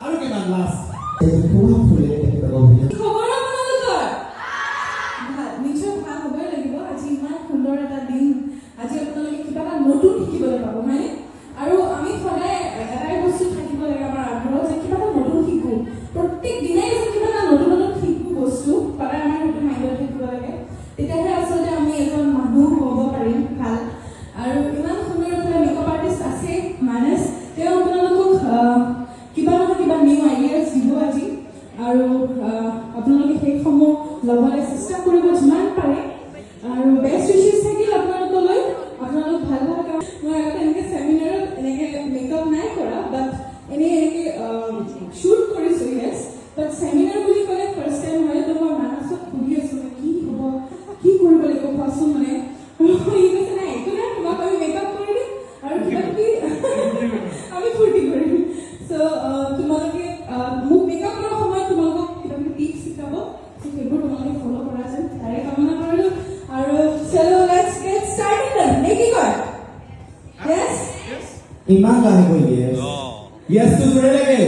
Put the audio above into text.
আৰু কিমান লাষ্ট পুৰা ফুলে খবৰ আপোনালোকৰ নিশ্চয় ভাল হ'বই লাগিব আজি ইমান সুন্দৰ এটা দিন আজি আপোনালোকে কিবা এটা নতুন শিকিবলৈ পাব হয়নে আৰু আমি সদায় এটাই বস্তু থাকিব লাগে আমাৰ আগ্ৰহ যে কিবা এটা নতুন শিকো প্ৰত্যেক দিনাই যে কিবা এটা নতুন নতুন শিকো বস্তু সদায় আমাৰ সেইটো মাইণ্ডত থাকিব লাগে তেতিয়াহে আচলতে আমি এজন মানুহ হ'ব পাৰিম ভাল আৰু ইমান সুন্দৰ এটা মেকআপ আৰ্টিষ্ট আছে মানস তেওঁ আপোনালোকক কিবা নহয় কিবা নিউ আইডিয়াছ দিব আজি আৰু আপোনালোকে সেইসমূহ ল'বলৈ চেষ্টা কৰিব যিমান পাৰে আৰু বেষ্ট উইচেছ থাকিল আপোনালোকলৈ আপোনালোক ভাল ভাল কাম মই আগতে এনেকৈ ছেমিনাৰত এনেকৈ মেকআপ নাই কৰা বাট এনেকৈ শ্বুট কৰিছোঁ ইয়েছ বাট ছেমিনাৰ বুলি ক'লে ফাৰ্ষ্ট টাইম হয় তো মই মানসক সুধি আছোঁ কি হ'ব কি কৰিব লাগিব কোৱাচোন মানে ই কৈছে নাই একো নাই তোমাক আমি মেকআপ কৰি দিম আৰু কিবা কিবি আমি ফূৰ্তি কৰিম চ' তোমালোকে মোক মেকআপ কৰাৰ সময়ত তোমালোকক কিবা কিবি টিপছ শিকাব সেইবোৰ তোমালোকে ফ'ল' কৰা যেন তাৰে কামনা কৰিলোঁ আৰু চলো লেটছ গেট ষ্টাৰ্টেড নে কি কয় য়েছ ইমান গানে কৈ দিয়ে য়েছটো জোৰে লাগে